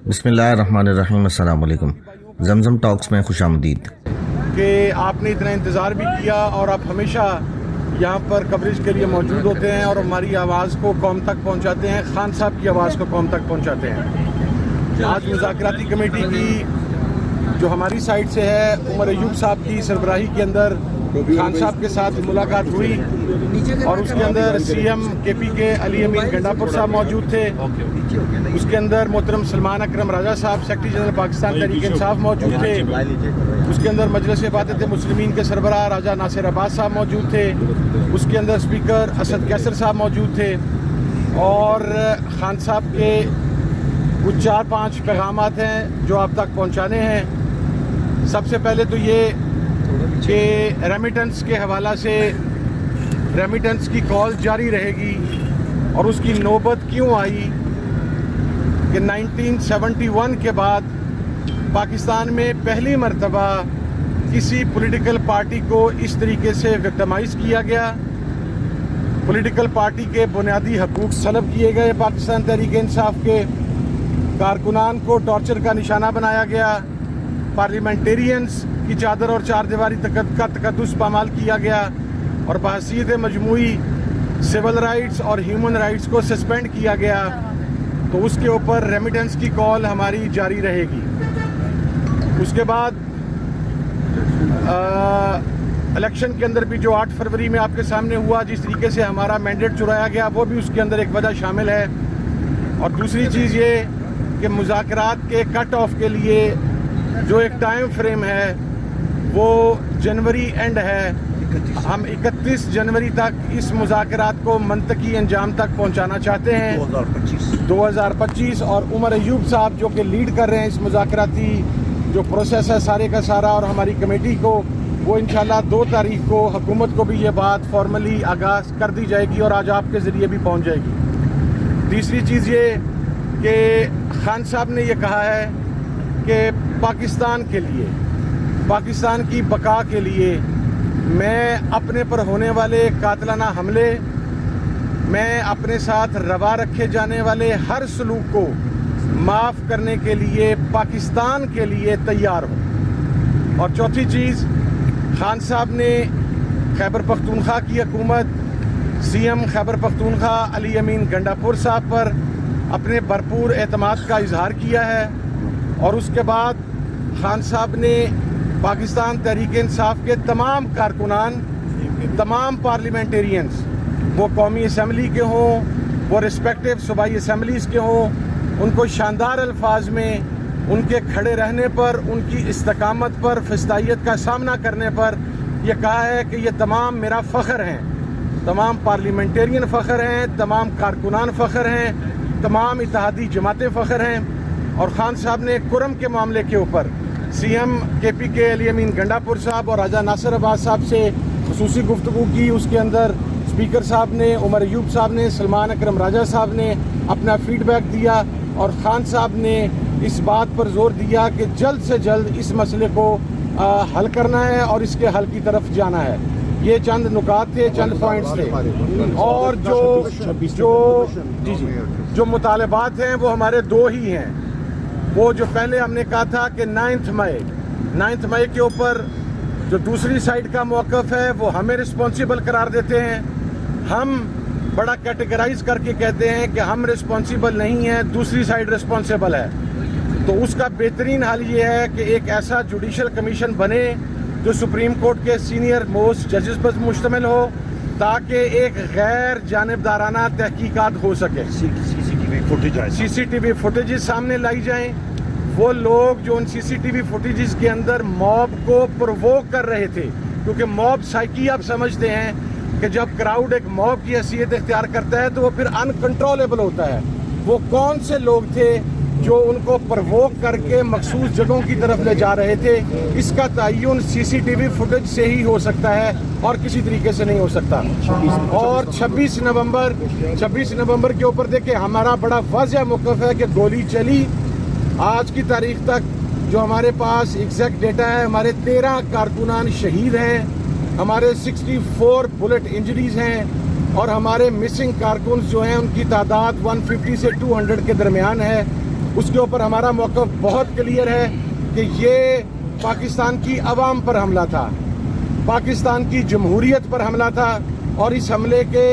بسم اللہ الرحمن الرحیم۔ السلام علیکم۔ زمزم ٹاکس میں خوش آمدید کہ آپ نے اتنا انتظار بھی کیا اور آپ ہمیشہ یہاں پر کوریج کے لیے موجود ہوتے ہیں اور ہماری آواز کو قوم تک پہنچاتے ہیں، خان صاحب کی آواز کو قوم تک پہنچاتے ہیں۔ آج مذاکراتی کمیٹی کی جو ہماری سائٹ سے ہے، عمر ایوب صاحب کی سربراہی کے اندر خان صاحب کے ساتھ ملاقات ہوئی اور اس کے اندر سی ایم کے پی کے علی امین گنڈاپور صاحب موجود تھے، اس کے اندر محترم سلمان اکرم راجہ صاحب سیکرٹری جنرل پاکستان تحریک انصاف موجود تھے، اس کے اندر مجلس وفادت مسلمین کے سربراہ راجہ ناصر عباس صاحب موجود تھے، اس کے اندر اسپیکر اسد کیسر صاحب موجود تھے اور خان صاحب کے کچھ 4-5 پیغامات ہیں جو آپ تک پہنچانے ہیں۔ سب سے پہلے تو یہ کہ ریمیٹنس کے حوالہ سے ریمیٹنس کی کال جاری رہے گی اور اس کی نوبت کیوں آئی کہ 1971 کے بعد پاکستان میں پہلی مرتبہ کسی پولیٹیکل پارٹی کو اس طریقے سے وکٹمائز کیا گیا، پولیٹیکل پارٹی کے بنیادی حقوق سلب کیے گئے، پاکستان تحریک انصاف کے کارکنان کو ٹارچر کا نشانہ بنایا گیا، پارلیمنٹیرینز کی چادر اور چار دیواری کا تقدس پامال کیا گیا اور بحیثیت مجموعی سول رائٹس اور ہیومن رائٹس کو سسپینڈ کیا گیا، تو اس کے اوپر ریمیٹنس کی کال ہماری جاری رہے گی۔ اس کے بعد الیکشن کے اندر بھی جو 8 فروری میں آپ کے سامنے ہوا، جس طریقے سے ہمارا مینڈیٹ چرایا گیا، وہ بھی اس کے اندر ایک وجہ شامل ہے۔ اور دوسری چیز یہ کہ مذاکرات کے کٹ آف کے لیے جو ایک ٹائم فریم ہے وہ جنوری اینڈ ہے، ہم 31 جنوری تک اس مذاکرات کو منطقی انجام تک پہنچانا چاہتے ہیں 2025 اور عمر ایوب صاحب جو کہ لیڈ کر رہے ہیں اس مذاکراتی جو پروسیس ہے سارے کا سارا، اور ہماری کمیٹی کو، وہ انشاءاللہ 2 تاریخ کو حکومت کو بھی یہ بات فارملی آغاز کر دی جائے گی اور آج آپ کے ذریعے بھی پہنچ جائے گی۔ تیسری چیز یہ کہ خان صاحب نے یہ کہا ہے کہ پاکستان کے لیے، پاکستان کی بقا کے لیے میں اپنے پر ہونے والے قاتلانہ حملے، میں اپنے ساتھ روا رکھے جانے والے ہر سلوک کو معاف کرنے کے لیے پاکستان کے لیے تیار ہوں۔ اور چوتھی چیز، خان صاحب نے خیبر پختونخوا کی حکومت، سی ایم خیبر پختونخوا علی امین گنڈاپور صاحب پر اپنے بھرپور اعتماد کا اظہار کیا ہے اور اس کے بعد خان صاحب نے پاکستان تحریک انصاف کے تمام کارکنان، تمام پارلیمنٹیرینز، وہ قومی اسمبلی کے ہوں، وہ ریسپیکٹیو صوبائی اسمبلیز کے ہوں، ان کو شاندار الفاظ میں ان کے کھڑے رہنے پر، ان کی استقامت پر، فسطائیت کا سامنا کرنے پر یہ کہا ہے کہ یہ تمام میرا فخر ہیں، تمام پارلیمنٹیرین فخر ہیں، تمام کارکنان فخر ہیں، تمام اتحادی جماعتیں فخر ہیں۔ اور خان صاحب نے کرم کے معاملے کے اوپر سی ایم کے پی کے علی امین گنڈاپور صاحب اور راجہ ناصر عباس صاحب سے خصوصی گفتگو کی، اس کے اندر اسپیکر صاحب نے، عمر ایوب صاحب نے، سلمان اکرم راجہ صاحب نے اپنا فیڈ بیک دیا اور خان صاحب نے اس بات پر زور دیا کہ جلد سے جلد اس مسئلے کو حل کرنا ہے اور اس کے حل کی طرف جانا ہے۔ یہ چند نکات تھے، چند پوائنٹس تھے، اور جو مطالبات ہیں وہ ہمارے 2 ہی ہیں۔ وہ جو پہلے ہم نے کہا تھا کہ 9 مئی کے اوپر جو دوسری سائڈ کا موقف ہے وہ ہمیں رسپانسیبل قرار دیتے ہیں، ہم بڑا کیٹیگرائز کر کے کہتے ہیں کہ ہم رسپانسیبل نہیں ہیں، دوسری سائڈ رسپانسیبل ہے۔ تو اس کا بہترین حل یہ ہے کہ ایک ایسا جوڈیشل کمیشن بنے جو سپریم کورٹ کے سینئر موسٹ ججز پر مشتمل ہو تاکہ ایک غیر جانبدارانہ تحقیقات ہو سکے، سی سی ٹی وی فوٹیجز سامنے لائی جائیں۔ وہ لوگ جو ان سی سی ٹی وی فوٹیجز کے اندر موب کو پرووک کر رہے تھے، کیونکہ موب سائیکی آپ سمجھتے ہیں کہ جب کراؤڈ ایک موب کی حیثیت اختیار کرتا ہے تو وہ پھر انکنٹرولیبل ہوتا ہے، وہ کون سے لوگ تھے جو ان کو پرووک کر کے مخصوص جگہوں کی طرف لے جا رہے تھے، اس کا تعین سی سی ٹی وی فوٹیج سے ہی ہو سکتا ہے اور کسی طریقے سے نہیں ہو سکتا۔ اور 26 نومبر کے اوپر دیکھیں ہمارا بڑا واضح موقف ہے کہ گولی چلی، آج کی تاریخ تک جو ہمارے پاس ایگزیکٹ ڈیٹا ہے، ہمارے 13 کارکنان شہید ہیں، ہمارے 64 بلٹ انجریز ہیں اور ہمارے مسنگ کارکنز جو ہیں ان کی تعداد 150 سے 200 کے درمیان ہے۔ اس کے اوپر ہمارا موقف بہت کلیئر ہے کہ یہ پاکستان کی عوام پر حملہ تھا، پاکستان کی جمہوریت پر حملہ تھا، اور اس حملے کے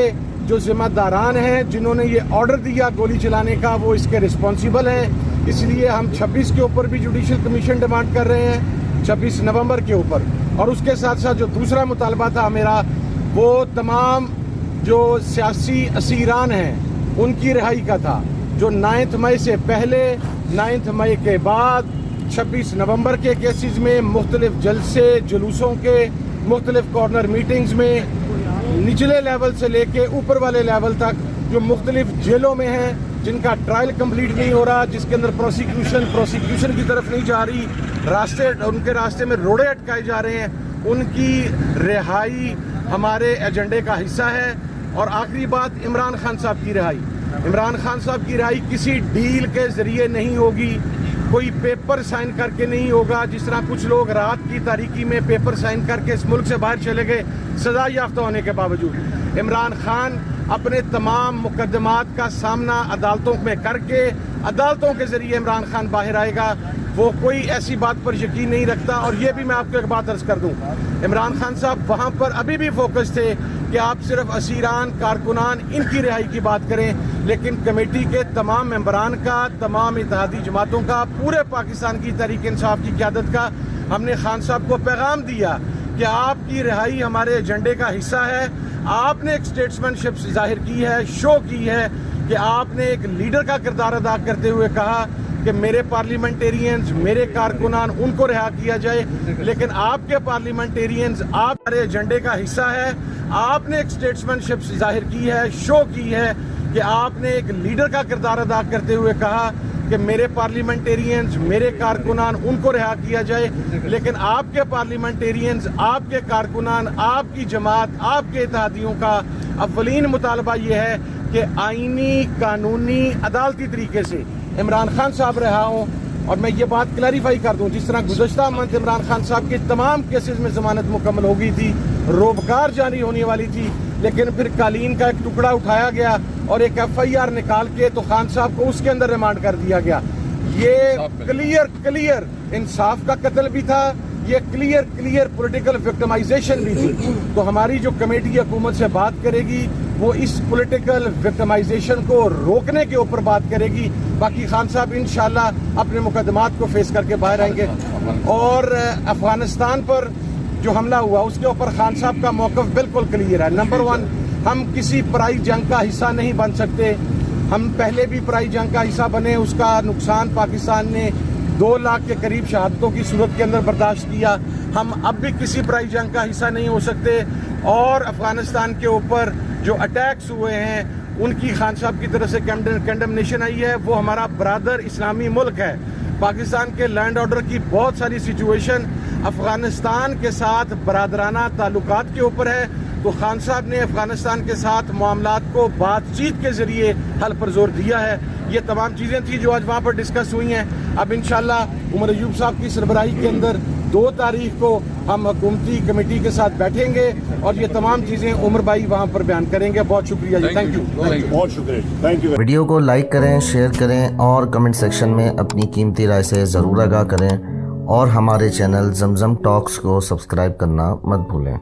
جو ذمہ داران ہیں جنہوں نے یہ آرڈر دیا گولی چلانے کا وہ اس کے رسپانسیبل ہیں۔ اس لیے ہم 26 کے اوپر بھی جوڈیشل کمیشن ڈیمانڈ کر رہے ہیں، 26 نومبر کے اوپر، اور اس کے ساتھ ساتھ جو دوسرا مطالبہ تھا میرا وہ تمام جو سیاسی اسیران ہیں ان کی رہائی کا تھا، جو 9 مئی سے پہلے، 9 مئی کے بعد، 26 نومبر کے کیسز میں مختلف جلسے جلوسوں کے مختلف کارنر میٹنگز میں نچلے لیول سے لے کے اوپر والے لیول تک جو مختلف جیلوں میں ہیں جن کا ٹرائل کمپلیٹ نہیں ہو رہا، جس کے اندر پروسیکیوشن کی طرف نہیں جا رہی، ان کے راستے میں روڑے اٹکائے جا رہے ہیں، ان کی رہائی ہمارے ایجنڈے کا حصہ ہے۔ اور آخری بات، عمران خان صاحب کی رہائی، عمران خان صاحب کی رہائی کسی ڈیل کے ذریعے نہیں ہوگی، کوئی پیپر سائن کر کے نہیں ہوگا، جس طرح کچھ لوگ رات کی تاریکی میں پیپر سائن کر کے اس ملک سے باہر چلے گئے سزا یافتہ ہونے کے باوجود۔ عمران خان اپنے تمام مقدمات کا سامنا عدالتوں میں کر کے عدالتوں کے ذریعے عمران خان باہر آئے گا، وہ کوئی ایسی بات پر یقین نہیں رکھتا۔ اور یہ بھی میں آپ کو ایک بات عرض کر دوں، عمران خان صاحب وہاں پر ابھی بھی فوکس تھے کہ آپ صرف اسیران، کارکنان، ان کی رہائی کی بات کریں، لیکن کمیٹی کے تمام ممبران کا، تمام اتحادی جماعتوں کا، پورے پاکستان کی تحریک انصاف کی قیادت کا ہم نے خان صاحب کو پیغام دیا کہ آپ کی رہائی ہمارے ایجنڈے کا حصہ ہے۔ آپ نے ایک اسٹیٹسمین شپ ظاہر کی ہے، شو کی ہے کہ آپ نے ایک لیڈر کا کردار ادا کرتے ہوئے کہا کہ میرے پارلیمنٹیرینز، میرے کارکنان، ان کو رہا کیا جائے، لیکن آپ کے پارلیمنٹیرینز آپ ہمارے ایجنڈے کا حصہ ہے۔ آپ نے ایک اسٹیٹسمین شپ ظاہر کی ہے، شو کی ہے کہ آپ نے ایک لیڈر کا کردار ادا کرتے ہوئے کہا کہ میرے پارلیمنٹیرینز، میرے کارکنان، ان کو رہا کیا جائے، لیکن آپ کے پارلیمنٹیرینز، آپ کے کارکنان، آپ کی جماعت، آپ کے اتحادیوں کا اولین مطالبہ یہ ہے کہ آئینی، قانونی، عدالتی طریقے سے عمران خان صاحب رہا ہوں۔ اور میں یہ بات کلیریفائی کر دوں، جس طرح گزشتہ منتھ عمران خان صاحب کے تمام کیسز میں ضمانت مکمل ہو گئی تھی، روبکار جاری ہونے والی تھی، لیکن پھر قالین کا ایک ٹکڑا اٹھایا گیا اور ایک FIR نکال کے تو خان صاحب کو اس کے اندر ریمانڈ کر دیا گیا۔ یہ کلیئر انصاف کا قتل بھی تھا، یہ کلیئر پولیٹیکل وکٹمائزیشن بھی تھی۔ تو ہماری جو کمیٹی حکومت سے بات کرے گی وہ اس پولیٹیکل وکٹمائزیشن کو روکنے کے اوپر بات کرے گی۔ باقی خان صاحب انشاءاللہ اپنے مقدمات کو فیس کر کے باہر آئیں گے۔ اور افغانستان پر جو حملہ ہوا اس کے اوپر خان صاحب کا موقف بالکل کلیئر ہے۔ نمبر 1، ہم کسی پرائی جنگ کا حصہ نہیں بن سکتے۔ ہم پہلے بھی پرائی جنگ کا حصہ بنے، اس کا نقصان پاکستان نے 2 لاکھ کے قریب شہادتوں کی صورت کے اندر برداشت کیا۔ ہم اب بھی کسی پرائی جنگ کا حصہ نہیں ہو سکتے۔ اور افغانستان کے اوپر جو اٹیکس ہوئے ہیں ان کی خان صاحب کی طرف سے کنڈمنیشن آئی ہے۔ وہ ہمارا برادر اسلامی ملک ہے۔ پاکستان کے لینڈ آرڈر کی بہت ساری سچویشن افغانستان کے ساتھ برادرانہ تعلقات کے اوپر ہے، تو خان صاحب نے افغانستان کے ساتھ معاملات کو بات چیت کے ذریعے حل پر زور دیا ہے۔ یہ تمام چیزیں تھیں جو آج وہاں پر ڈسکس ہوئی ہیں۔ اب انشاءاللہ عمر ایوب صاحب کی سربراہی کے اندر 2 تاریخ کو ہم حکومتی کمیٹی کے ساتھ بیٹھیں گے اور یہ تمام چیزیں عمر بھائی وہاں پر بیان کریں گے۔ بہت شکریہ جی، تھینک یو، بہت شکریہ، تھینک یو۔ ویڈیو کو لائک کریں، شیئر کریں اور کمنٹ سیکشن میں اپنی قیمتی رائے سے ضرور آگاہ کریں، اور ہمارے چینل زمزم ٹاکس کو سبسکرائب کرنا مت بھولیں۔